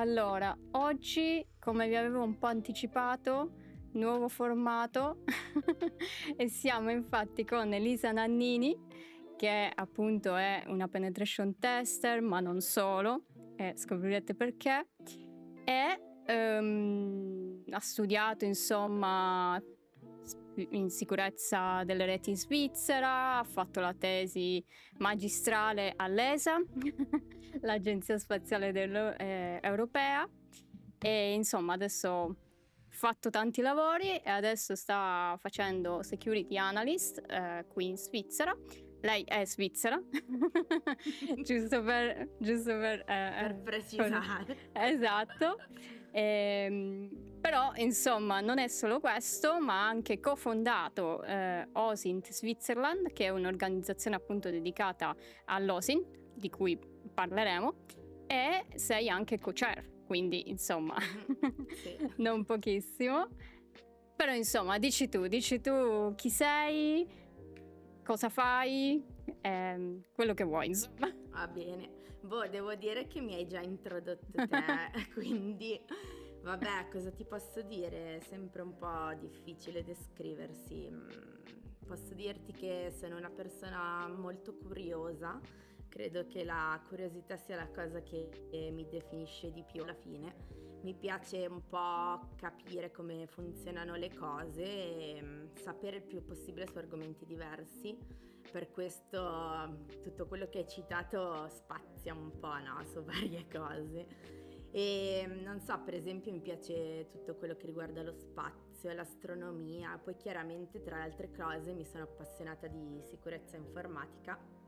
Allora, oggi, come vi avevo un po' anticipato, nuovo formato e siamo infatti con Elisa Nannini, che appunto è una penetration tester, ma non solo, e scoprirete perché. E ha studiato, insomma, in sicurezza delle reti in Svizzera, ha fatto la tesi magistrale all'ESA, l'Agenzia Spaziale Europea, e insomma adesso ha fatto tanti lavori e adesso sta facendo security analyst qui in Svizzera. Lei è svizzera, giusto per Per precisare. esatto. Però insomma non è solo questo, ma ha anche cofondato OSINT Switzerland, che è un'organizzazione appunto dedicata all'OSINT, di cui parleremo, e sei anche co-chair, quindi insomma Sì. non pochissimo. Però insomma dici tu chi sei, cosa fai, quello che vuoi, insomma. Va bene. Devo dire che mi hai già introdotto te, quindi vabbè, cosa ti posso dire? È sempre un po' difficile descriversi. Posso dirti che sono una persona molto curiosa. Credo che la curiosità sia la cosa che mi definisce di più alla fine. Mi piace un po' capire come funzionano le cose e sapere il più possibile su argomenti diversi. Per questo tutto quello che hai citato spazia un po', no, su varie cose. E non so, per esempio mi piace tutto quello che riguarda lo spazio e l'astronomia. Poi chiaramente tra le altre cose mi sono appassionata di sicurezza informatica,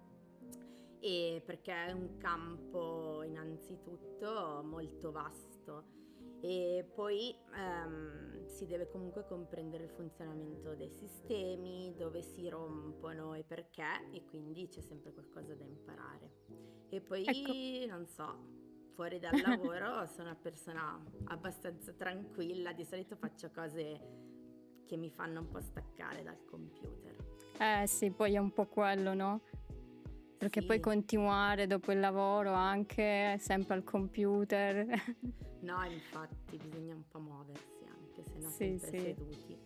e perché è un campo innanzitutto molto vasto e poi si deve comunque comprendere il funzionamento dei sistemi, dove si rompono e perché, e quindi c'è sempre qualcosa da imparare. E Ecco. poi non so, fuori dal lavoro sono una persona abbastanza tranquilla, di solito faccio cose che mi fanno un po' staccare dal computer. Sì, poi è un po' quello, no? Perché poi Sì. continuare dopo il lavoro anche sempre al computer. No, infatti bisogna un po' muoversi anche, se no Sì, sempre sì. seduti.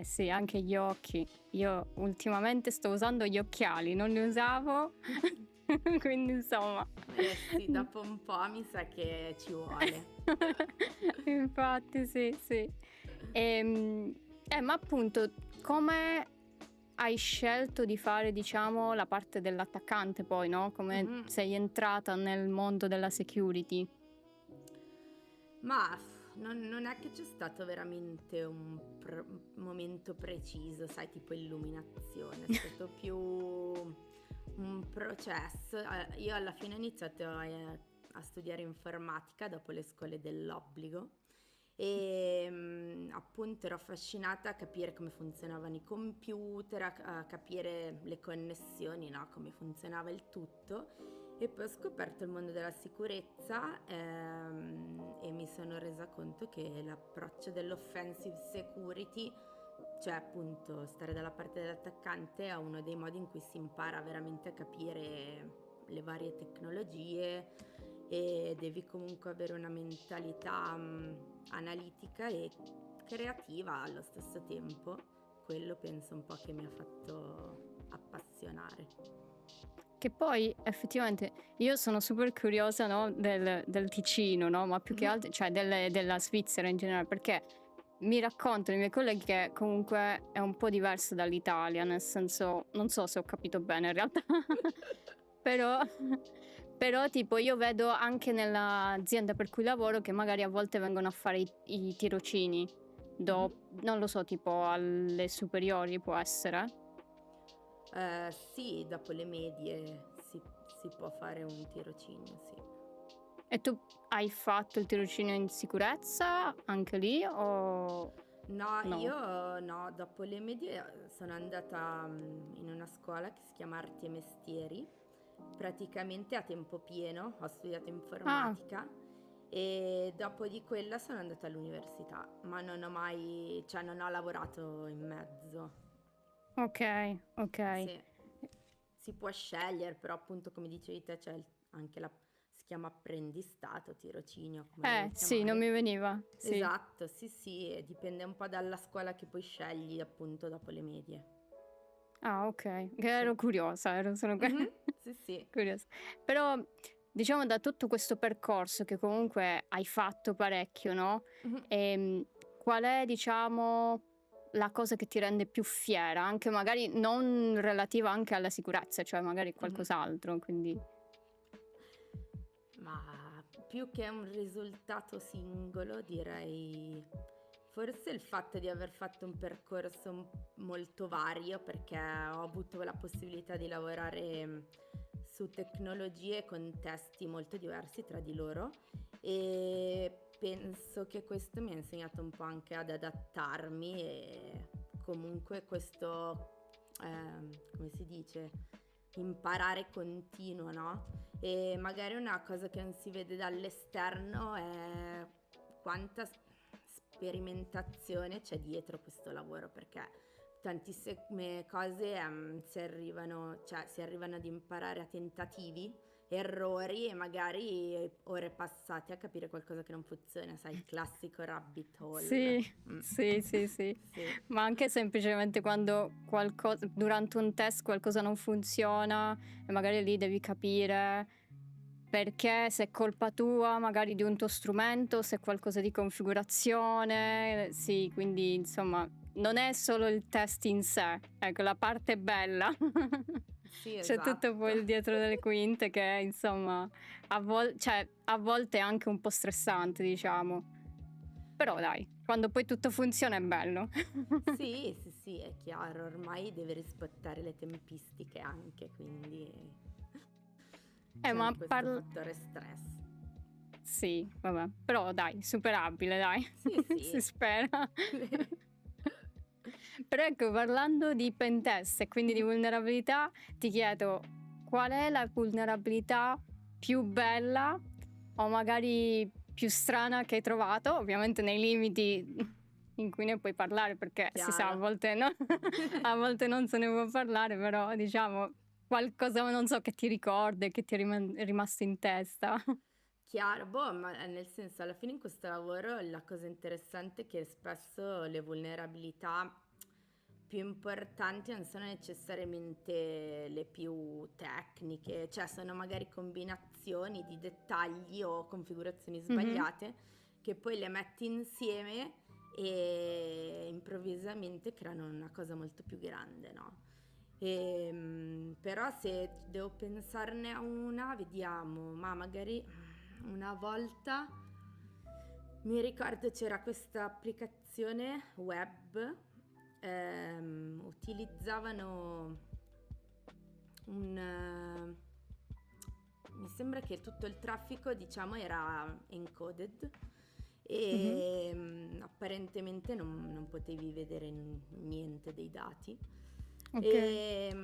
Sì, anche gli occhi. Io ultimamente sto usando gli occhiali, non li usavo, quindi insomma. Sì, dopo un po' mi sa che ci vuole. Infatti, sì, sì. Ma appunto, come hai scelto di fare, diciamo, la parte dell'attaccante poi, no? Come Mhm. sei entrata nel mondo della security? Ma non è che c'è stato veramente un momento preciso, sai, tipo illuminazione, è stato più un processo. Io alla fine ho iniziato a studiare informatica dopo le scuole dell'obbligo e appunto ero affascinata a capire come funzionavano i computer, a capire le connessioni, no? Come funzionava il tutto. E poi ho scoperto il mondo della sicurezza e mi sono resa conto che l'approccio dell'offensive security, cioè appunto stare dalla parte dell'attaccante, è uno dei modi in cui si impara veramente a capire le varie tecnologie e devi comunque avere una mentalità analitica e creativa allo stesso tempo. Quello penso un po' che mi ha fatto appassionare. Che poi effettivamente io sono super curiosa, no, del Ticino, no, ma più che altro, cioè della Svizzera in generale, perché mi raccontano i miei colleghi che comunque è un po' diverso dall'Italia, nel senso, non so se ho capito bene in realtà, però, però tipo io vedo anche nell'azienda per cui lavoro che magari a volte vengono a fare i tirocini, non lo so, tipo alle superiori può essere. Sì, dopo le medie si può fare un tirocinio, sì. E tu hai fatto il tirocinio in sicurezza anche lì o No, no? io no, dopo le medie sono andata in una scuola che si chiama Arti e Mestieri, praticamente a tempo pieno, ho studiato Ah, informatica e dopo di quella sono andata all'università, ma non ho mai, cioè non ho lavorato in mezzo. ok. Sì, si può scegliere, però appunto come dicevi te c'è anche la chiama apprendistato, tirocinio, come lo vuoi Sì, non chiamare. mi veniva. Sì. Esatto, sì, e dipende un po' dalla scuola che poi scegli appunto dopo le medie. Ah, ok. Che Sì. ero curiosa, ero solo Mhm, sì. curiosa. Però, diciamo, da tutto questo percorso che comunque hai fatto parecchio, no? Mhm. Qual è, diciamo, la cosa che ti rende più fiera? Anche magari non relativa anche alla sicurezza, cioè magari qualcos'altro, quindi... Ma più che un risultato singolo, direi forse il fatto di aver fatto un percorso molto vario, perché ho avuto la possibilità di lavorare su tecnologie e contesti molto diversi tra di loro, e penso che questo mi ha insegnato un po' anche ad adattarmi, e comunque questo, come si dice, imparare continuo, no? E magari una cosa che non si vede dall'esterno è quanta sperimentazione c'è dietro questo lavoro, perché tantissime cose si arrivano ad imparare a tentativi, errori e magari ore passate a capire qualcosa che non funziona, sai, il classico rabbit hole. Sì, sì, sì, sì. Sì. Ma anche semplicemente quando durante un test qualcosa non funziona e magari lì devi capire perché, se è colpa tua, magari di un tuo strumento, se è qualcosa di configurazione. Sì, quindi insomma, non è solo il test in sé, ecco, la parte bella. Sì, C'è tutto poi il esatto. dietro delle quinte che insomma a volte è anche un po' stressante, diciamo. Però dai, quando poi tutto funziona è bello. Sì, è chiaro, ormai deve rispettare le tempistiche anche, quindi c'è Ma anche questo fattore stress. sì, vabbè, però dai, superabile, dai, Sì, si sì. spera. Però ecco, parlando di pentest e quindi di vulnerabilità, ti chiedo qual è la vulnerabilità più bella o magari più strana che hai trovato, ovviamente nei limiti in cui ne puoi parlare, perché si sa, a Chiaro. volte no, a volte non se ne può parlare, però diciamo qualcosa, non so, che ti ricorda e che ti è rimasto in testa. Chiaro, boh, ma nel senso, alla fine in questo lavoro la cosa interessante è che spesso le vulnerabilità più importanti non sono necessariamente le più tecniche, cioè sono magari combinazioni di dettagli o configurazioni Mhm. sbagliate che poi le metti insieme e improvvisamente creano una cosa molto più grande, no? Però se devo pensarne a una, vediamo, ma magari una volta mi ricordo c'era questa applicazione web, utilizzavano mi sembra che tutto il traffico, diciamo, era encoded Mhm. e apparentemente non potevi vedere niente dei dati. Ok.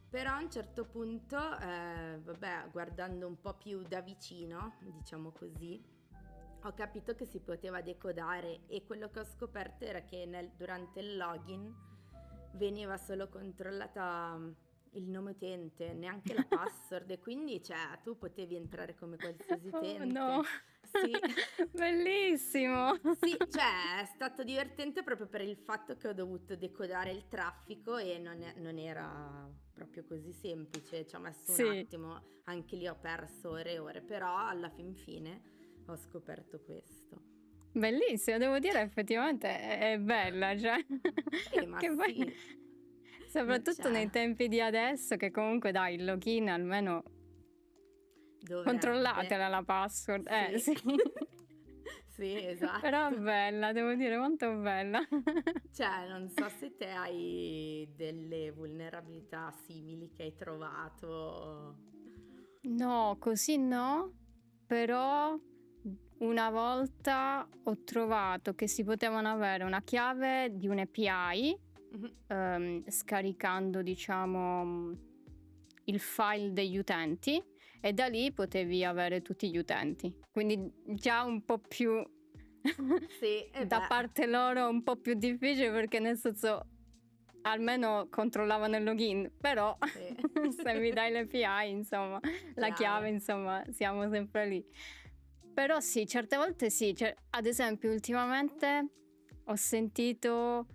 Però a un certo punto, vabbè, guardando un po' più da vicino, diciamo così, ho capito che si poteva decodare, e quello che ho scoperto era che durante il login veniva solo controllata il nome utente, neanche la password, e quindi cioè, tu potevi entrare come qualsiasi Oh no, utente. Sì. bellissimo. Sì, cioè è stato divertente proprio per il fatto che ho dovuto decodare il traffico e non era proprio così semplice, ci ho messo un Sì, attimo, anche lì ho perso ore e ore, però alla fin fine ho scoperto questo. bellissimo, devo dire effettivamente è bella, cioè, Sì, ma che poi sì, soprattutto nei cioè, tempi di adesso, che comunque dai, il login almeno dovrebbe, controllatela la password, sì, sì. sì, Però esatto. bella, devo dire, molto bella. Cioè, non so se te hai delle vulnerabilità simili che hai trovato. No, così no, però una volta ho trovato che si potevano avere una chiave di un API, Mhm. scaricando, diciamo, il file degli utenti, e da lì potevi avere tutti gli utenti. Quindi già un po' più Sì, e da beh. parte loro un po' più difficile, perché nel senso almeno controllavano il login, però Sì. se mi dai l'API, insomma, la Chiaro. chiave, insomma, siamo sempre lì. Però sì, certe volte sì, ad esempio ultimamente ho sentito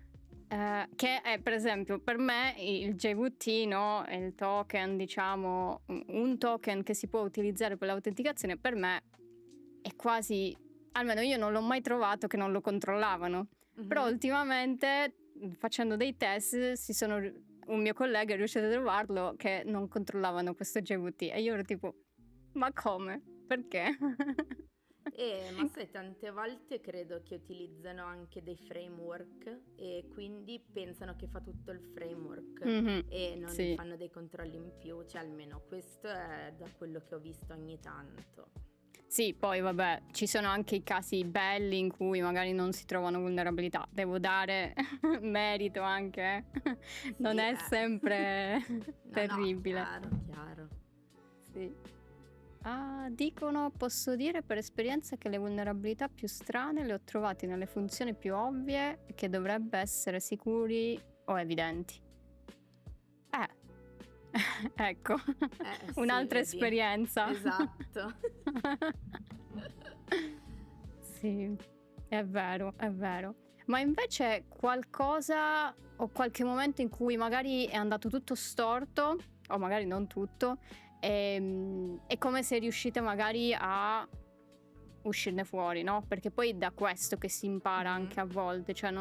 che è, per esempio, per me il JWT, no, è il token, diciamo, un token che si può utilizzare per l'autenticazione, per me è quasi, almeno io non l'ho mai trovato che non lo controllavano. Però Mhm. ultimamente, facendo dei test, un mio collega è riuscito a trovarlo che non controllavano questo JWT e io ero tipo, ma come? Perché? Ma sai, tante volte credo che utilizzano anche dei framework e quindi pensano che fa tutto il framework Mhm, e non sì. fanno dei controlli in più, cioè almeno questo è da quello che ho visto ogni tanto. Sì, poi vabbè, ci sono anche i casi belli in cui magari non si trovano vulnerabilità. Devo dare merito anche, non Sì, è sempre no, terribile. chiaro. Sì. Ah, dicono, posso dire per esperienza che le vulnerabilità più strane le ho trovate nelle funzioni più ovvie e che dovrebbe essere sicuri o evidenti. Ecco, Sì, un'altra vedi. esperienza. Esatto. Sì, è vero, è vero. Ma invece qualcosa o qualche momento in cui magari è andato tutto storto, o magari non tutto, e come sei riuscite magari a uscirne fuori, no? Perché poi è da questo che si impara anche a volte, cioè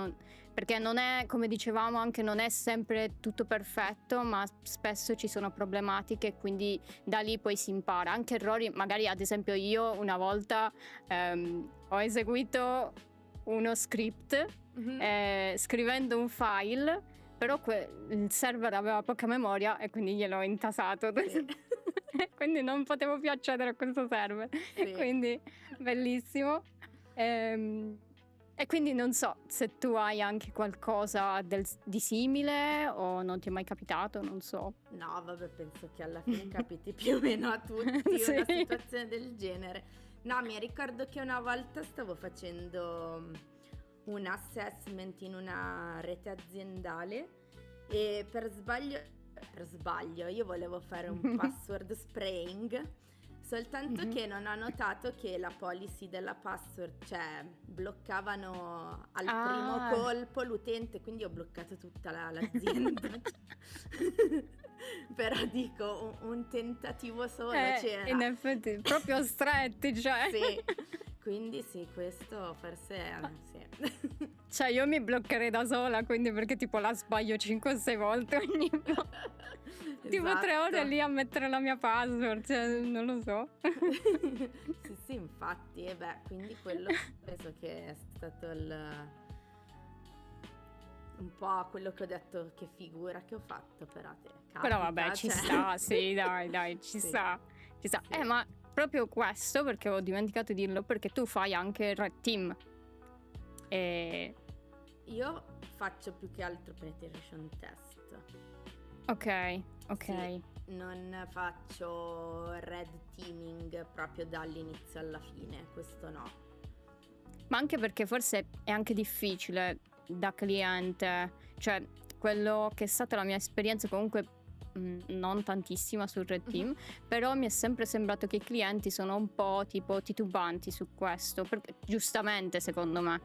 perché non è, come dicevamo, anche non è sempre tutto perfetto, ma spesso ci sono problematiche e quindi da lì poi si impara. Anche errori, magari ad esempio io una volta ho eseguito uno script Mhm. scrivendo un file, però il server aveva poca memoria e quindi gliel'ho intasato. Sì. Quindi non potevo più accedere a questo server. Sì. Quindi bellissimo. E quindi non so se tu hai anche qualcosa di simile o non ti è mai capitato, non so. No, vabbè, penso che alla fine capiti più o meno a tutti Sì. una situazione del genere. No, mi ricordo che una volta stavo facendo un assessment in una rete aziendale e per sbaglio, io volevo fare un password spraying, soltanto che non ho notato che la policy della password, cioè bloccavano al primo colpo l'utente, quindi ho bloccato tutta l'azienda. Però dico, un tentativo solo c'era. In effetti, proprio stretti, cioè. Sì, quindi sì, questo forse sì. Cioè io mi bloccherei da sola, quindi perché tipo la sbaglio 5-6 volte ogni volta. Tipo 3 ore Esatto. lì a mettere la mia password, cioè non lo so. Sì, infatti, e beh, quindi quello penso che è stato un po' quello che ho detto, che figura che ho fatto, però capita, Però vabbè, ci cioè. sta, sì, dai, ci Sì. sta. Ci sta. Sì. Ma proprio questo, perché ho dimenticato di dirlo, perché tu fai anche Red Team. E... Io faccio più che altro penetration test. Ok. Sì, non faccio red teaming proprio dall'inizio alla fine, questo no. Ma anche perché forse è anche difficile da cliente, cioè quello che è stata la mia esperienza comunque non tantissima sul Red Team, però mi è sempre sembrato che i clienti sono un po' tipo titubanti su questo, perché, giustamente secondo me,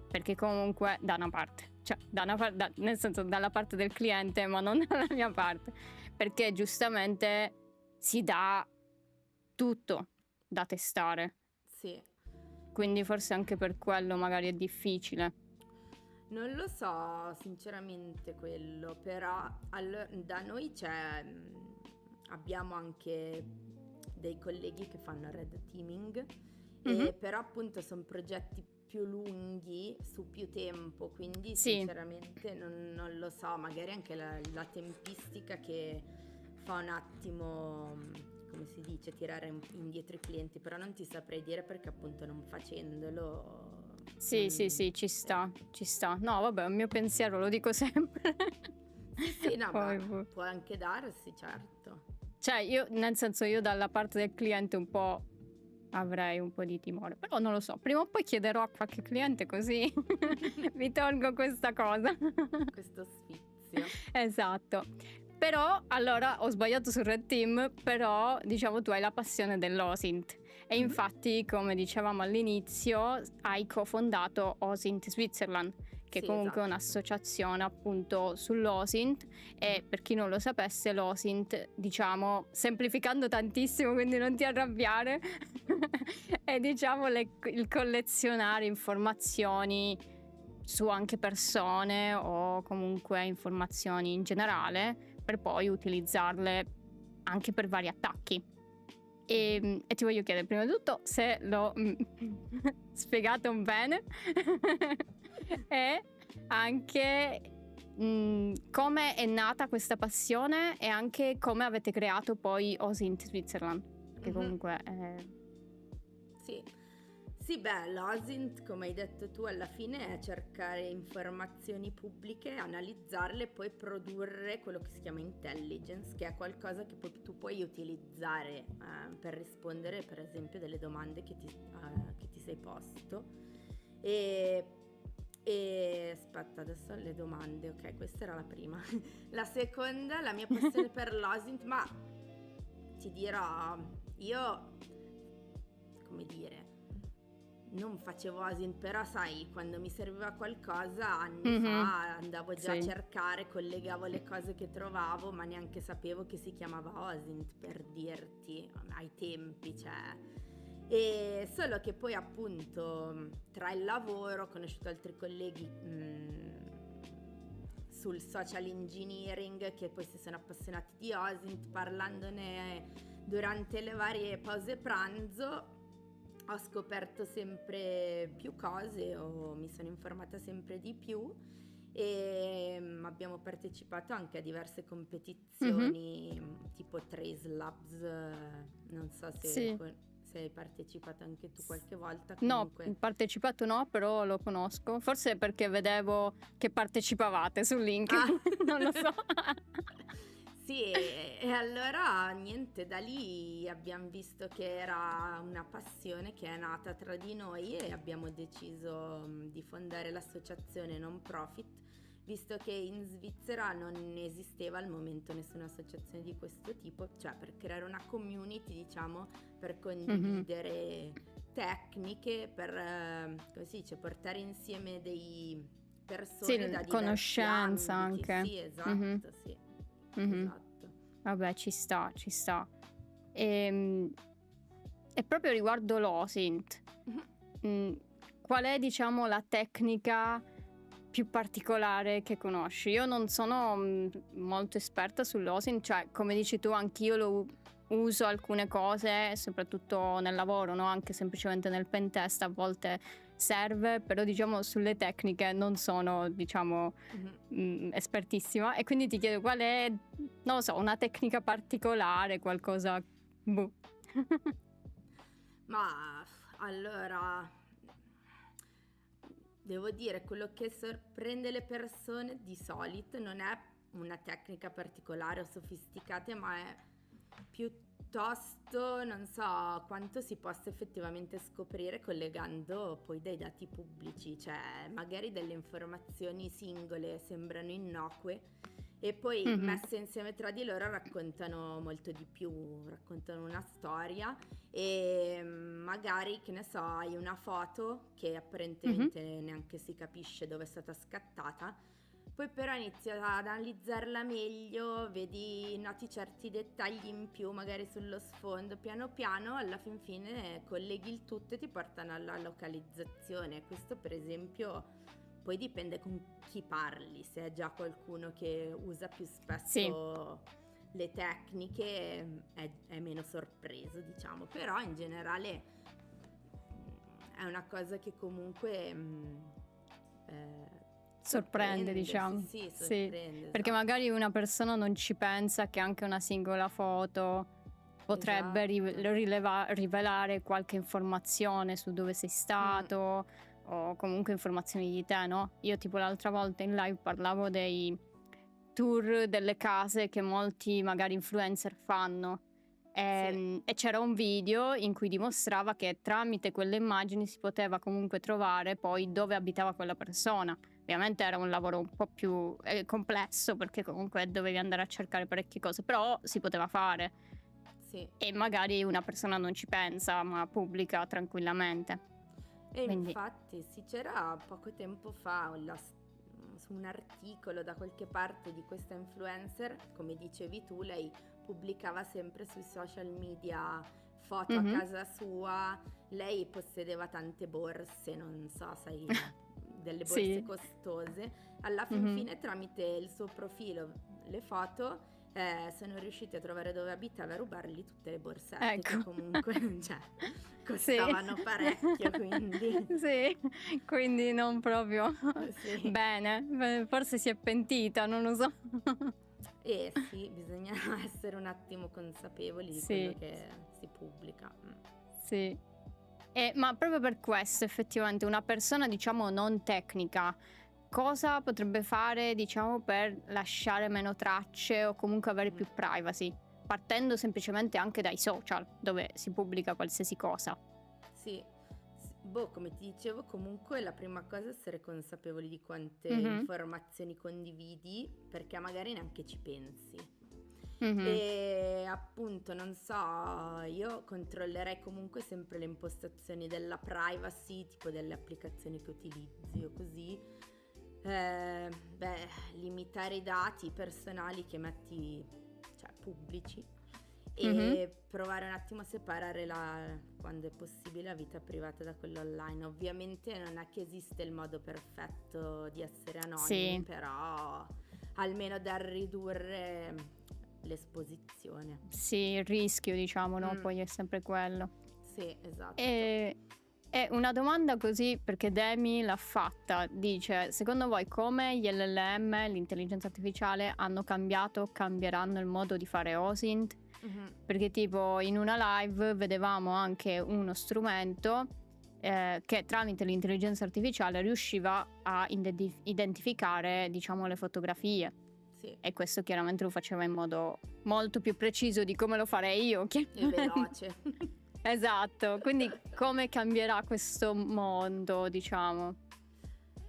perché comunque da una parte, cioè nel senso dalla parte del cliente ma non dalla mia parte, perché giustamente si dà tutto da testare. Sì. Quindi forse anche per quello magari è difficile. Non lo so sinceramente quello, però da noi abbiamo anche dei colleghi che fanno red teaming, però appunto sono progetti più lunghi su più tempo, quindi Sì. sinceramente non lo so, magari anche la tempistica che fa un attimo, come si dice, tirare indietro i clienti, però non ti saprei dire perché appunto non facendolo. Sì, ci sta. No, vabbè, è un mio pensiero, lo dico sempre. Sì, no, Poi, ma può anche darsi, certo. Cioè, io, nel senso, io dalla parte del cliente un po' avrei un po' di timore, però non lo so, prima o poi chiederò a qualche cliente così vi tolgo questa cosa. Questo sfizio. Esatto. Però, allora, ho sbagliato sul Red Team, però, diciamo, tu hai la passione dell'OSINT. E Mhm. infatti, come dicevamo all'inizio, hai cofondato OSINT Switzerland, che Sì, comunque è esatto. un'associazione appunto sull'OSINT. E per chi non lo sapesse, l'OSINT, diciamo, semplificando tantissimo, quindi non ti arrabbiare, è diciamo il collezionare informazioni su anche persone o comunque informazioni in generale per poi utilizzarle anche per vari attacchi. E ti voglio chiedere prima di tutto se l'ho spiegato bene e anche come è nata questa passione e anche come avete creato poi OSINT Switzerland, che Mhm. comunque Sì. Sì, beh, l'OSINT, come hai detto tu, alla fine è cercare informazioni pubbliche, analizzarle e poi produrre quello che si chiama intelligence, che è qualcosa che poi tu puoi utilizzare per rispondere, per esempio, delle domande che ti sei posto. E aspetta, adesso le domande, ok, questa era la prima. La seconda, la mia passione per l'OSINT, ma ti dirò, io, come dire, non facevo OSINT, però sai, quando mi serviva qualcosa anni fa andavo già a sì. cercare, collegavo le cose che trovavo, ma neanche sapevo che si chiamava OSINT, per dirti, ai tempi, cioè. E solo che poi appunto tra il lavoro ho conosciuto altri colleghi sul social engineering che poi si sono appassionati di OSINT, parlandone durante le varie pause pranzo ho scoperto sempre più cose, mi sono informata sempre di più e abbiamo partecipato anche a diverse competizioni tipo Trace Labs, non so Sì. se hai partecipato anche tu qualche volta, No, comunque. partecipato no, però lo conosco. Forse perché vedevo che partecipavate su link, non lo so. Sì, e allora niente, da lì abbiamo visto che era una passione che è nata tra di noi e abbiamo deciso di fondare l'associazione non profit, visto che in Svizzera non esisteva al momento nessuna associazione di questo tipo, cioè per creare una community, diciamo, per condividere tecniche, per, come si dice, portare insieme dei persone Sì, da diversi conoscenza ambiti. anche. Sì, esatto, sì. Mhm. Esatto. Vabbè, ci sta, ci sta. E proprio riguardo l'OSINT, qual è, diciamo, la tecnica più particolare che conosci? Io non sono molto esperta sull'OSINT, cioè, come dici tu, anch'io lo uso alcune cose, soprattutto nel lavoro, no? Anche semplicemente nel pentest a volte serve, però diciamo sulle tecniche non sono, diciamo, espertissima e quindi ti chiedo qual è, non lo so, una tecnica particolare, qualcosa. Boh. Ma allora, devo dire, quello che sorprende le persone di solito non è una tecnica particolare o sofisticata, ma è piuttosto, non so, quanto si possa effettivamente scoprire collegando poi dei dati pubblici, cioè magari delle informazioni singole sembrano innocue e poi messe insieme tra di loro raccontano molto di più, raccontano una storia e magari, che ne so, hai una foto che apparentemente neanche si capisce dove è stata scattata, poi però inizi ad analizzarla meglio, noti certi dettagli in più magari sullo sfondo, piano piano alla fin fine colleghi il tutto e ti portano alla localizzazione. Questo per esempio poi dipende con chi parli, se è già qualcuno che usa più spesso le tecniche è meno sorpreso, diciamo, però in generale è una cosa che comunque Sorprende, diciamo. Sì, Sì, sorprende, perché esatto. magari una persona non ci pensa che anche una singola foto potrebbe rivelare qualche informazione su dove sei stato o comunque informazioni di te, no? Io tipo l'altra volta in live parlavo dei tour delle case che molti magari influencer fanno e c'era un video in cui dimostrava che tramite quelle immagini si poteva comunque trovare poi dove abitava quella persona. Ovviamente era un lavoro un po' più complesso, perché comunque dovevi andare a cercare parecchie cose, però si poteva fare Sì. e magari una persona non ci pensa, ma pubblica tranquillamente. E Quindi infatti sì, c'era poco tempo fa su un articolo da qualche parte di questa influencer, come dicevi tu, lei pubblicava sempre sui social media foto a mhm, casa sua, lei possedeva tante borse, non so, sai, delle borse sì, costose, alla fin mhm, fine tramite il suo profilo, le foto, sono riusciti a trovare dove abitava e a rubargli tutte le borsette che ecco. comunque, cioè, Sì. costavano parecchio, quindi Sì, quindi non proprio sì. bene. Forse si è pentita, non lo so. Eh sì, bisogna essere un attimo consapevoli di quello Sì, che si pubblica. sì. Ma proprio per questo effettivamente una persona, diciamo, non tecnica, cosa potrebbe fare, diciamo, per lasciare meno tracce o comunque avere Mhm. più privacy? Partendo semplicemente anche dai social, dove si pubblica qualsiasi cosa. Sì, boh, come ti dicevo, comunque la prima cosa è essere consapevoli di quante Mh-mh, informazioni condividi, perché magari neanche ci pensi. mh-mh. E appunto, non so, io controllerei comunque sempre le impostazioni della privacy, tipo delle applicazioni che utilizzi o così. Beh, limitare i dati personali che metti, cioè pubblici, Mh-mh. e provare un attimo a separare quando è possibile la vita privata da quella online. Ovviamente non è che esiste il modo perfetto di essere anonimi, Sì, però almeno da ridurre l'esposizione. sì, il rischio, diciamo, no, Mm, poi è sempre quello. sì, esatto. E una domanda così, perché Demi l'ha fatta, dice: "Secondo voi come gli LLM, l'intelligenza artificiale, hanno cambiato o cambieranno il modo di fare OSINT?" Mhm. Perché tipo in una live vedevamo anche uno strumento, che tramite l'intelligenza artificiale riusciva a identificare, diciamo, le fotografie Sì, e questo chiaramente lo faceva in modo molto più preciso di come lo farei io, è chiaramente. veloce. Esatto, quindi come cambierà questo mondo, diciamo?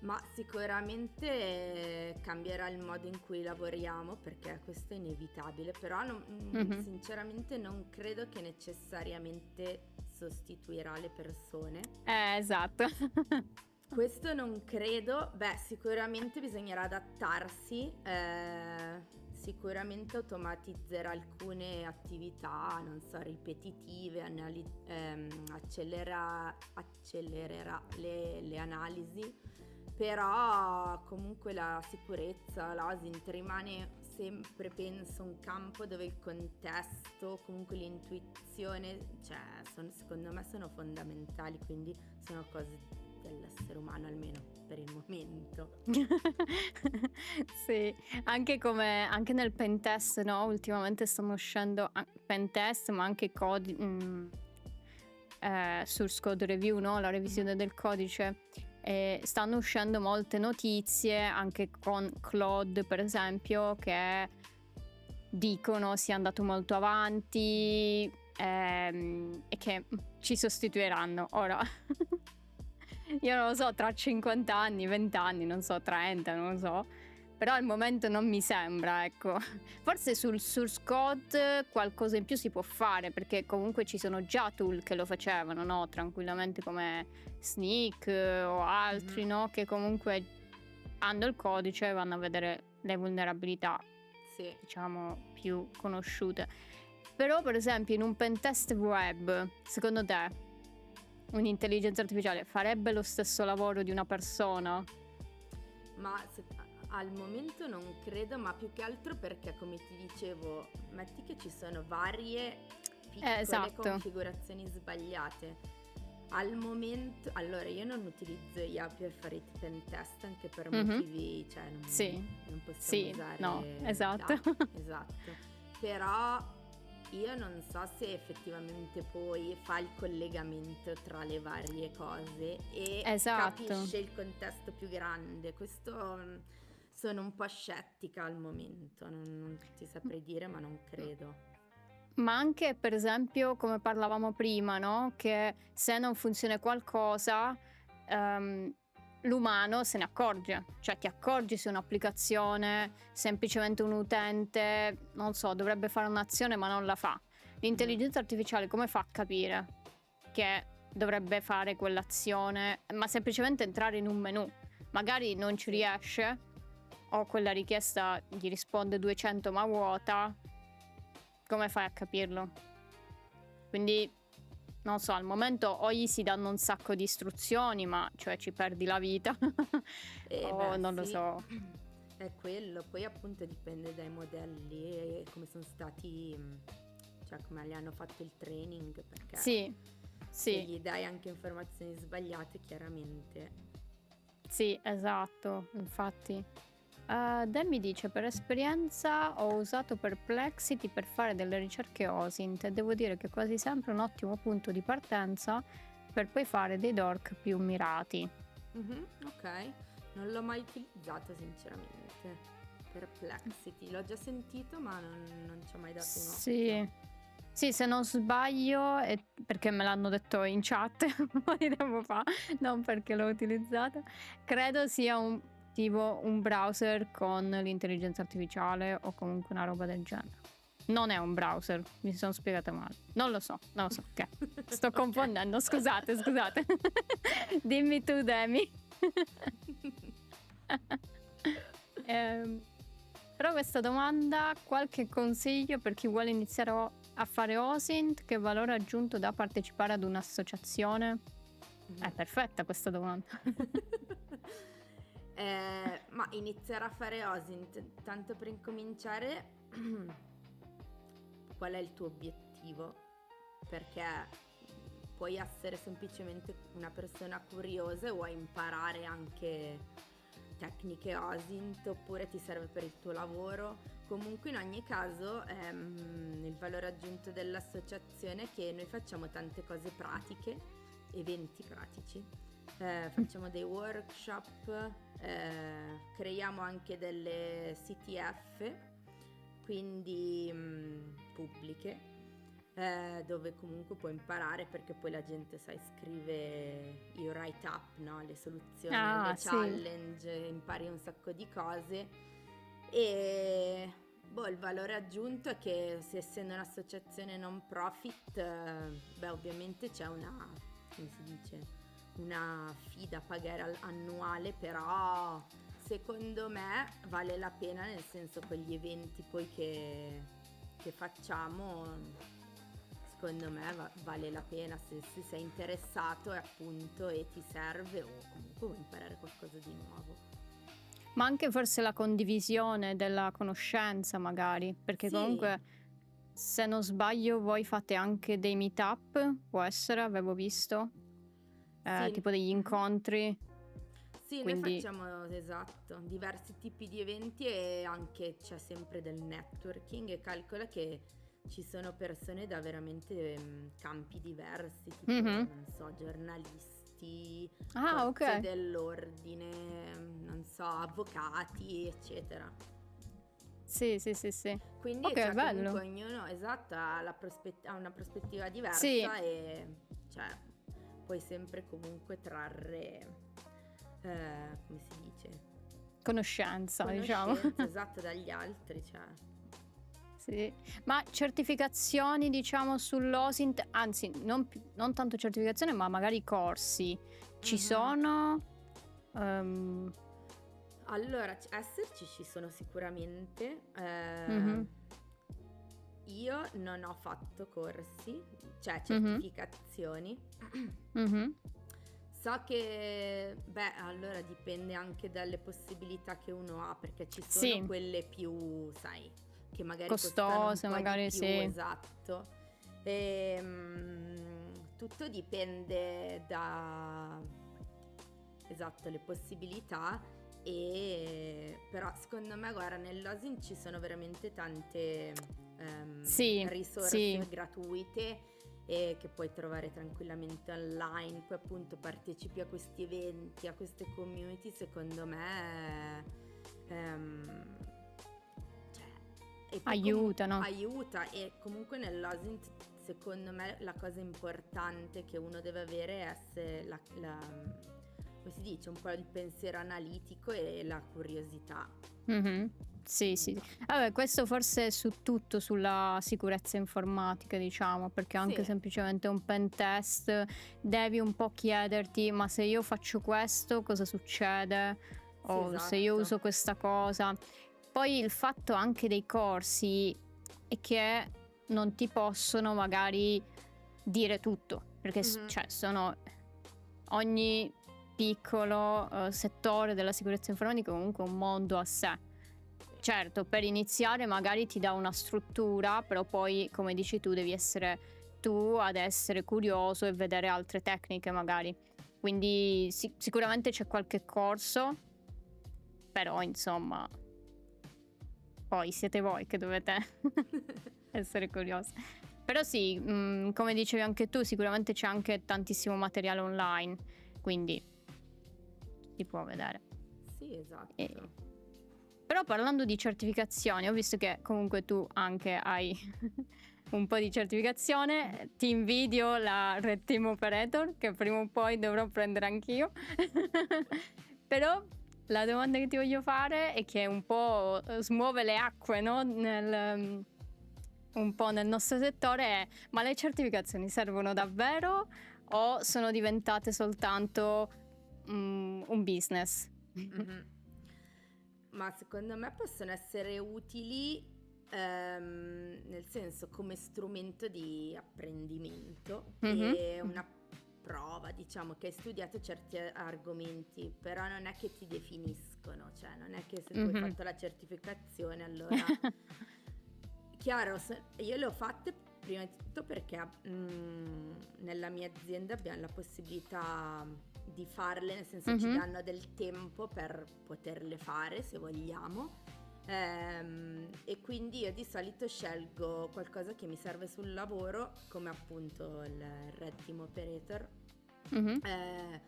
Ma sicuramente cambierà il modo in cui lavoriamo, perché questo è inevitabile, però Mh-mh. sinceramente non credo che necessariamente sostituirà le persone. Esatto. Questo non credo, beh, sicuramente bisognerà adattarsi, sicuramente automatizzerà alcune attività, non so, ripetitive, accelererà le analisi, però comunque la sicurezza, l'ASINT rimane sempre, penso, un campo dove il contesto, comunque l'intuizione, cioè, secondo me sono fondamentali, quindi sono cose dell'essere umano, almeno per il momento. Sì, anche nel pentest, no, ultimamente stanno uscendo pentest, ma anche source code review, no, la Mhm. revisione del codice. Stanno uscendo molte notizie anche con Claude, per esempio, che dicono sia andato molto avanti, e che ci sostituiranno. Ora, io non lo so, tra 50 anni, 20 anni, non so, 30, non lo so. Però al momento non mi sembra, ecco. Forse sul source code qualcosa in più si può fare, perché comunque ci sono già tool che lo facevano, no? Tranquillamente come Sneak o altri, Mhm. no? Che comunque hanno il codice e vanno a vedere le vulnerabilità, Sì. diciamo, più conosciute. Però, per esempio, in un pentest web, secondo te, un'intelligenza artificiale farebbe lo stesso lavoro di una persona? Ma al momento non credo, ma più che altro perché, come ti dicevo, metti che ci sono varie piccole Esatto. configurazioni sbagliate. Al momento, allora io non utilizzo IA per fare i pen test, anche per Mhm. motivi, cioè Sì, non possiamo sì, no, usare esatto. dati, esatto. Però io non so se effettivamente poi fa il collegamento tra le varie cose e Esatto. capisce il contesto più grande. Questo sono un po' scettica al momento, non ti saprei dire, ma non credo. Ma anche per esempio, come parlavamo prima, no? Che se non funziona qualcosa, ehm, l'umano se ne accorge, cioè ti accorgi se un'applicazione, semplicemente un utente, non so, dovrebbe fare un'azione ma non la fa. L'intelligenza artificiale come fa a capire che dovrebbe fare quell'azione, ma semplicemente entrare in un menu? Magari non ci riesce, o quella richiesta gli risponde 200 ma vuota, come fai a capirlo? Quindi non so, al momento o gli si danno un sacco di istruzioni, ma cioè ci perdi la vita, o non lo Sì, so. è quello. Poi appunto dipende dai modelli e come sono stati, cioè come li hanno fatto il training, perché Sì, se sì, gli dai anche informazioni sbagliate, chiaramente. sì, esatto, infatti. Dan mi dice, per esperienza ho usato Perplexity per fare delle ricerche OSINT e devo dire che è quasi sempre un ottimo punto di partenza per poi fare dei dork più mirati. Ok, non l'ho mai utilizzato sinceramente. Perplexity, l'ho già sentito ma non ci ho mai dato un occhio. Sì, sì, se non sbaglio, è perché me l'hanno detto in chat un po' di tempo fa, non perché l'ho utilizzato, credo sia tipo un browser con l'intelligenza artificiale o comunque una roba del genere. Non è un browser, mi sono spiegata male. Non lo so, ok. Sto Ok. confondendo, scusate. Dimmi tu, Demi. Però questa domanda, qualche consiglio per chi vuole iniziare a fare OSINT, che valore aggiunto da partecipare ad un'associazione? È perfetta questa domanda. Ma iniziare a fare OSINT, tanto per incominciare, qual è il tuo obiettivo? Perché puoi essere semplicemente una persona curiosa e vuoi imparare anche tecniche OSINT, oppure ti serve per il tuo lavoro. Comunque in ogni caso il valore aggiunto dell'associazione è che noi facciamo tante cose pratiche, eventi pratici, facciamo dei workshop, creiamo anche delle CTF, quindi pubbliche, dove comunque puoi imparare, perché poi la gente, sai, scrive i write up, no? Le soluzioni alle Sì. challenge, impari un sacco di cose e il valore aggiunto è che, se essendo un'associazione non profit, ovviamente c'è una, come si dice, una fee da pagare annuale, però secondo me vale la pena, nel senso, quegli eventi poi che facciamo, secondo me vale la pena se sei interessato, appunto, e ti serve, o comunque vuoi imparare qualcosa di nuovo. Ma anche forse la condivisione della conoscenza, magari, perché Sì. comunque, se non sbaglio, voi fate anche dei meetup, può essere, avevo visto, Sì. tipo degli incontri. Sì, quindi... noi facciamo, esatto, diversi tipi di eventi, e anche c'è sempre del networking, e calcola che ci sono persone da veramente campi diversi, tipo, non so, giornalisti, forze ok. dell'ordine, non so, avvocati, eccetera. Sì. Quindi Ok, cioè, bello. comunque ognuno, esatto, ha una prospettiva diversa, Sì. e cioè, puoi sempre comunque trarre, come si dice? Conoscenza, diciamo. Esatto, dagli altri, cioè. Sì. Ma certificazioni, diciamo, sull'OSINT, anzi, non tanto certificazione, ma magari corsi, ci sono? Allora, esserci ci sono sicuramente. Io non ho fatto corsi, cioè certificazioni. So che, allora dipende anche dalle possibilità che uno ha, perché ci sono quelle più, sai, che magari costose, costano un po' magari di più, sì. esatto. Tutto dipende da, esatto, le possibilità. Però secondo me, guarda, nell'OSINT ci sono veramente tante risorse gratuite, e che puoi trovare tranquillamente online. Poi appunto partecipi a questi eventi, a queste community, secondo me aiutano. Aiuta. E comunque nell'OSINT, secondo me, la cosa importante che uno deve avere è come si dice, un po' il pensiero analitico e la curiosità. Mhm. Sì, sì. Vabbè, questo forse è su tutto sulla sicurezza informatica, diciamo, perché anche Sì, semplicemente un pen test devi un po' chiederti, ma se io faccio questo, cosa succede? sì, O se io esatto. uso questa cosa. Poi il fatto anche dei corsi è che non ti possono magari dire tutto, perché Mhm. cioè, sono ogni piccolo settore della sicurezza informatica è comunque un mondo a sé. Certo, per iniziare magari ti dà una struttura, però poi, come dici tu, devi essere tu ad essere curioso e vedere altre tecniche magari. Quindi sicuramente c'è qualche corso, però insomma, poi siete voi che dovete essere curiosi. Però sì, come dicevi anche tu, sicuramente c'è anche tantissimo materiale online, quindi si può vedere. Sì, E- esatto. Però parlando di certificazioni, ho visto che comunque tu anche hai un po' di certificazione, ti invidio la Red Team Operator, che prima o poi dovrò prendere anch'io. Però la domanda che ti voglio fare è che un po' smuove le acque, no? Un po' nel nostro settore è, ma le certificazioni servono davvero o sono diventate soltanto un business? Mhm. Ma secondo me possono essere utili, nel senso come strumento di apprendimento Mhm. e una prova, diciamo, che hai studiato certi argomenti, però non è che ti definiscono, cioè non è che se tu hai Mhm. fatto la certificazione allora. Chiaro, io le ho fatte prima di tutto perché nella mia azienda abbiamo la possibilità di farle, nel senso ci Mhm. danno del tempo per poterle fare se vogliamo. E quindi io di solito scelgo qualcosa che mi serve sul lavoro, come appunto il Red Team Operator, Mhm. eh,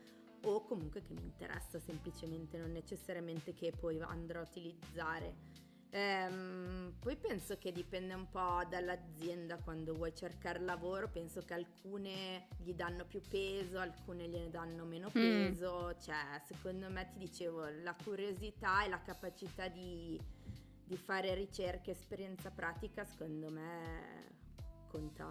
o comunque che mi interessa semplicemente, non necessariamente che poi andrò a utilizzare. Poi penso che dipende un po' dall'azienda quando vuoi cercare lavoro, penso che alcune gli danno più peso, alcune gliene danno meno Mm. peso, cioè secondo me ti dicevo la curiosità e la capacità di fare ricerca, esperienza pratica, secondo me conta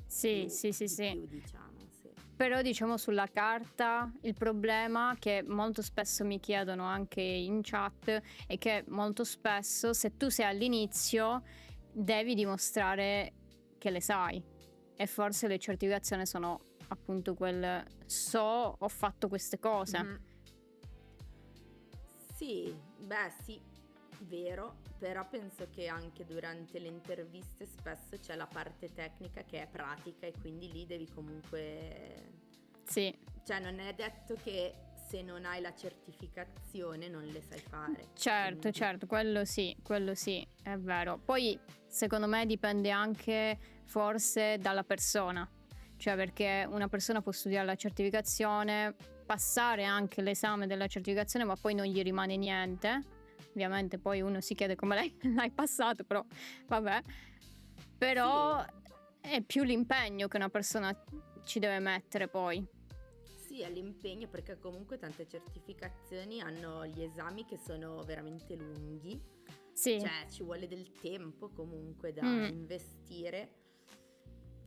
Sì, sì, sì, di sì. più, diciamo, sì. Però diciamo sulla carta il problema che molto spesso mi chiedono anche in chat è che molto spesso se tu sei all'inizio devi dimostrare che le sai e forse le certificazioni sono appunto quel so ho fatto queste cose. Mhm. Sì, beh sì, vero, però penso che anche durante le interviste spesso c'è la parte tecnica che è pratica e quindi lì devi comunque, Sì. cioè non è detto che se non hai la certificazione non le sai fare, Certo, quindi certo, quello sì, è vero. Poi secondo me dipende anche forse dalla persona, cioè perché una persona può studiare la certificazione, passare anche l'esame della certificazione, ma poi non gli rimane niente. Ovviamente poi uno si chiede come l'hai passato, però vabbè. sì. Però è più l'impegno che una persona ci deve mettere poi. Sì, all'impegno perché comunque tante certificazioni hanno gli esami che sono veramente lunghi, Sì. cioè ci vuole del tempo comunque da Mm. investire.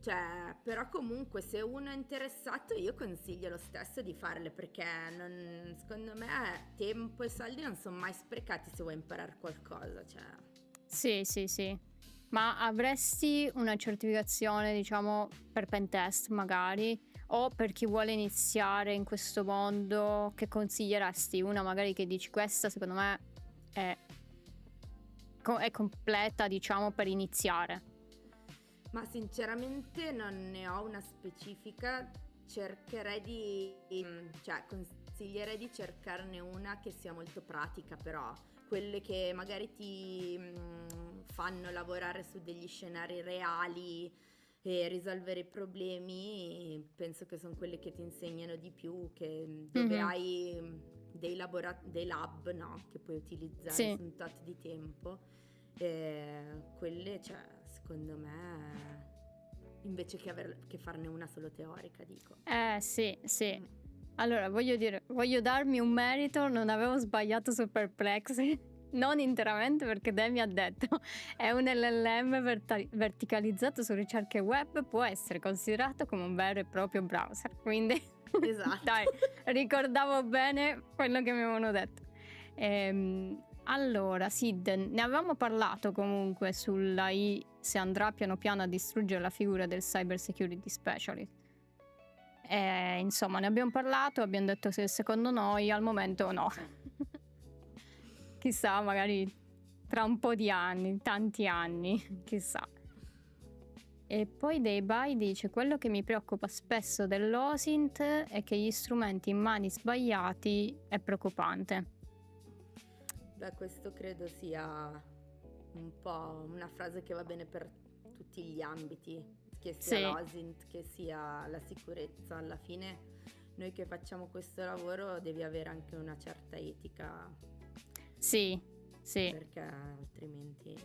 Cioè, però comunque se uno è interessato io consiglio lo stesso di farle perché secondo me tempo e soldi non sono mai sprecati se vuoi imparare qualcosa, cioè. Sì, sì, sì. Ma avresti una certificazione, diciamo, per pentest magari? O per chi vuole iniziare in questo mondo, che consiglieresti? Una magari che dici questa secondo me è, è completa, diciamo, per iniziare. Ma sinceramente non ne ho una specifica, cercherei cioè consiglierei di cercarne una che sia molto pratica però, quelle che magari ti fanno lavorare su degli scenari reali e risolvere i problemi, penso che sono quelle che ti insegnano di più, dove Mhm. hai dei lab, no, che puoi utilizzare Sì, su un tot di tempo. Quelle, cioè, secondo me, invece che farne una solo teorica, dico. sì, sì. Mm. Allora, voglio darmi un merito, non avevo sbagliato su Perplexity, non interamente perché Demi ha detto è un LLM verticalizzato su ricerche web, può essere considerato come un vero e proprio browser, quindi Esatto. dai, ricordavo bene quello che mi avevano detto. Allora, Sid, ne avevamo parlato comunque sull'AI se andrà piano piano a distruggere la figura del cyber security specialist. Insomma, ne abbiamo parlato, abbiamo detto che secondo noi al momento no. Chissà, magari tra un po' di anni, tanti anni, chissà. E poi Dayby dice: quello che mi preoccupa spesso dell'OSINT è che gli strumenti in mani sbagliati è preoccupante. Beh, questo credo sia un po' una frase che va bene per tutti gli ambiti, che sia Sì. l'OSINT, che sia la sicurezza. Alla fine noi che facciamo questo lavoro devi avere anche una certa etica, Sì, perché altrimenti...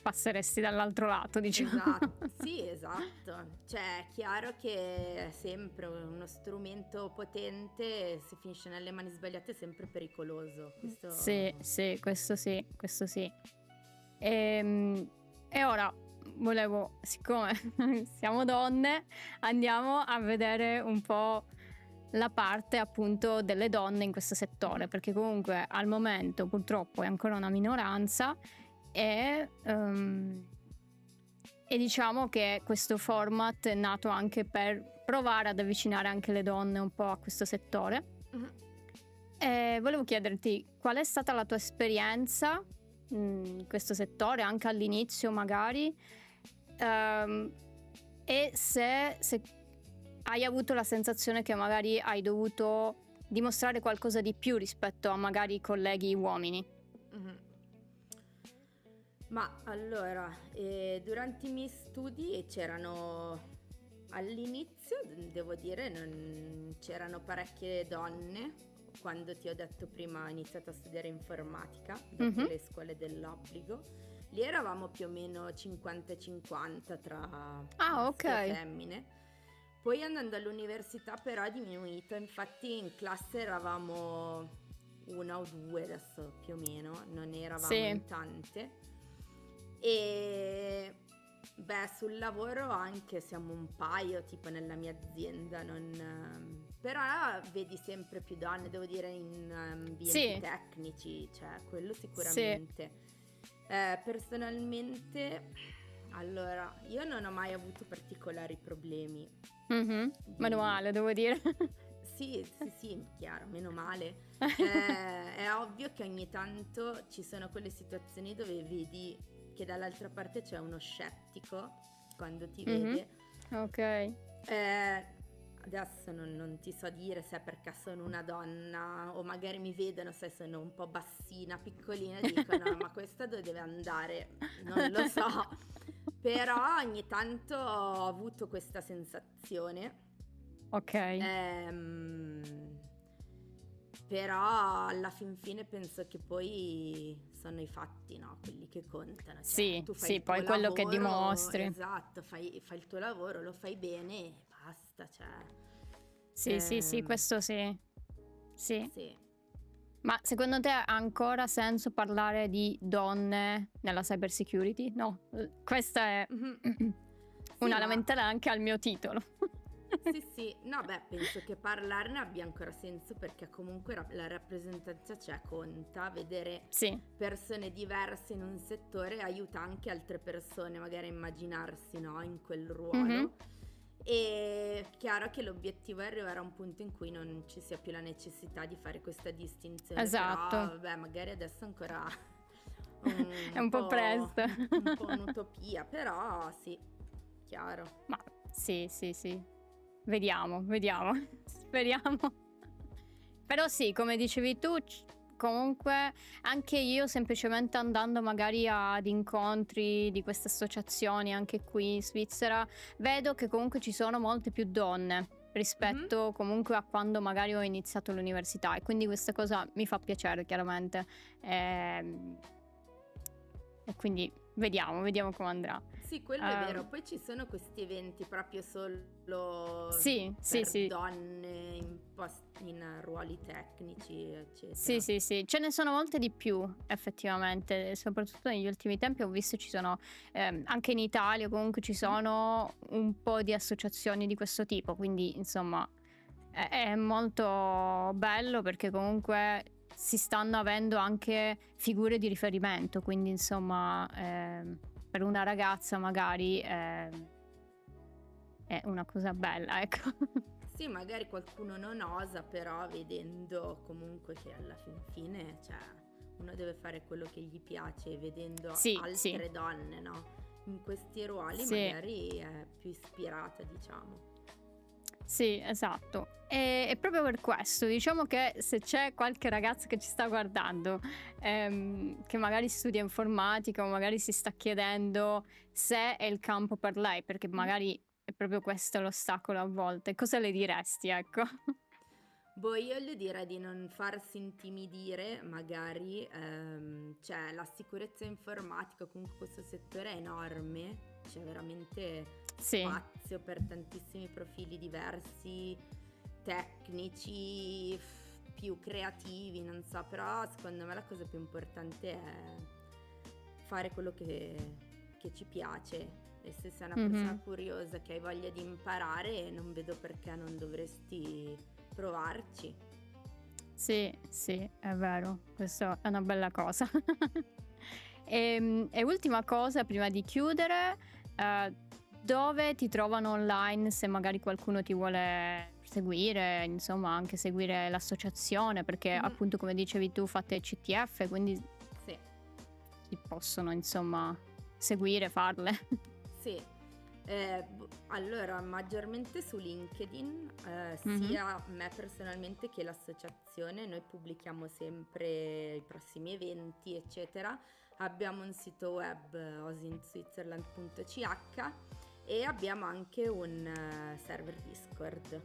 passeresti dall'altro lato, diciamo. Esatto, sì, esatto. Cioè, è chiaro che è sempre uno strumento potente, se finisce nelle mani sbagliate è sempre pericoloso. Questo... Sì, questo sì. E ora volevo, siccome siamo donne, andiamo a vedere un po' la parte appunto delle donne in questo settore, perché comunque al momento purtroppo è ancora una minoranza e diciamo che questo format è nato anche per provare ad avvicinare anche le donne un po' a questo settore. E volevo chiederti qual è stata la tua esperienza in questo settore, anche all'inizio magari, e se hai avuto la sensazione che magari hai dovuto dimostrare qualcosa di più rispetto a magari i colleghi uomini. Ma allora, durante i miei studi c'erano, all'inizio devo dire, c'erano parecchie donne. Quando ti ho detto prima ho iniziato a studiare informatica dopo le scuole dell'obbligo, lì eravamo più o meno 50-50 tra maschi e femmine. Poi andando all'università però è diminuito, infatti in classe eravamo una o due adesso più o meno, non eravamo in tante. E beh, sul lavoro anche siamo un paio, tipo nella mia azienda, però vedi sempre più donne, devo dire, in ambienti tecnici, cioè quello sicuramente. Personalmente, allora, io non ho mai avuto particolari problemi. Meno male, devo dire. Sì, chiaro, meno male. È ovvio che ogni tanto ci sono quelle situazioni dove vedi che dall'altra parte c'è uno scettico quando ti vede. Ok. Adesso non ti so dire se è perché sono una donna o magari mi vedono, sai, sono un po' bassina, piccolina, e dicono ma questa dove deve andare? Non lo so. Però ogni tanto ho avuto questa sensazione. Ok. Però alla fin fine penso che poi sono i fatti, no? Quelli che contano. Cioè, Sì, tu fai il poi tuo quello lavoro, che dimostri. Esatto, fai il tuo lavoro, lo fai bene e basta, cioè. Sì, questo sì. Sì. Ma secondo te ha ancora senso parlare di donne nella cyber security? No, questa è una lamentela anche al mio titolo. Sì, no, beh, penso che parlarne abbia ancora senso perché comunque la rappresentanza c'è, conta, vedere persone diverse in un settore aiuta anche altre persone magari a immaginarsi, no, in quel ruolo. E chiaro che l'obiettivo è arrivare a un punto in cui non ci sia più la necessità di fare questa distinzione. Esatto. Però vabbè, magari adesso ancora è un po' presto. Un po' un'utopia, però sì, chiaro. Ma sì. Vediamo. Speriamo. Però sì, come dicevi tu, comunque anche io semplicemente andando magari ad incontri di queste associazioni anche qui in Svizzera, vedo che comunque ci sono molte più donne rispetto comunque a quando magari ho iniziato l'università, e quindi questa cosa mi fa piacere chiaramente. E quindi vediamo come andrà. Sì, quello è vero. Ehm, Poi ci sono questi eventi proprio solo sì, sì, per sì. donne in ruoli tecnici, Sì, eccetera. sì, sì, ce ne sono molte di più effettivamente, soprattutto negli ultimi tempi ho visto ci sono, anche in Italia comunque ci Mhm. sono un po' di associazioni di questo tipo, quindi insomma è molto bello perché comunque si stanno avendo anche figure di riferimento, quindi insomma per una ragazza magari è una cosa bella, ecco. Sì, magari qualcuno non osa, però vedendo comunque che alla fin fine, cioè, uno deve fare quello che gli piace e vedendo Sì, sì, altre donne, no? In questi ruoli sì. magari è più ispirata, diciamo. Sì, esatto. È proprio per questo, diciamo che se c'è qualche ragazza che ci sta guardando, che magari studia informatica o magari si sta chiedendo se è il campo per lei, perché Mhm. magari è proprio questo l'ostacolo a volte, cosa le diresti, ecco? Boh, io le direi di non farsi intimidire, magari, cioè la sicurezza informatica, comunque questo settore è enorme, c'è veramente Sì. spazio per tantissimi profili diversi, tecnici, più creativi, non so, però secondo me la cosa più importante è fare quello che ci piace. E se sei una persona Mh-mh. curiosa che hai voglia di imparare, non vedo perché non dovresti provarci. Sì, sì, è vero, questo è una bella cosa. E ultima cosa prima di chiudere, dove ti trovano online se magari qualcuno ti vuole seguire, insomma anche seguire l'associazione, perché Mhm. appunto come dicevi tu fate CTF, quindi Sì, si possono insomma seguire, farle. sì. Allora, maggiormente su LinkedIn, Mh-mh. sia me personalmente che l'associazione, noi pubblichiamo sempre i prossimi eventi, eccetera. Abbiamo un sito web osinswitzerland.ch e abbiamo anche un server Discord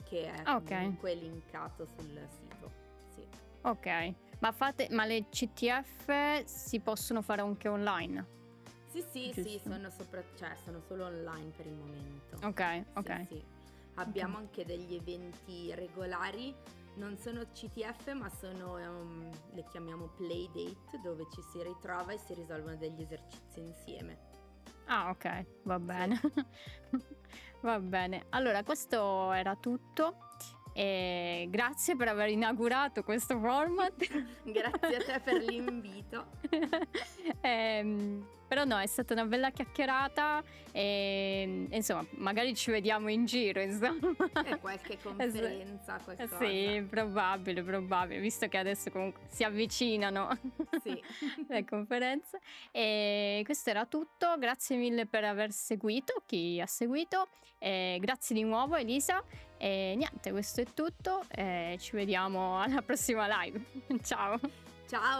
che è Ah, okay, comunque linkato sul sito. Sì. okay. Ma le CTF si possono fare anche online, Sì, sì, sì, giusto? cioè, sono solo online per il momento. Okay, Sì, okay, sì. okay. Abbiamo anche degli eventi regolari, non sono CTF, ma sono, le chiamiamo Playdate, dove ci si ritrova e si risolvono degli esercizi insieme. Ah, okay, va Sì. bene. Va bene. Allora questo era tutto, grazie per aver inaugurato questo format. Grazie a te per l'invito. Però no, è stata una bella chiacchierata, e insomma magari ci vediamo in giro insomma. E qualche Es conferenza, qualcosa. sì, probabile, visto che adesso comunque si avvicinano Sì. le conferenze. E questo era tutto, grazie mille per aver seguito, chi ha seguito, grazie di nuovo Elisa e niente, questo è tutto e ci vediamo alla prossima live. Ciao. Ciao.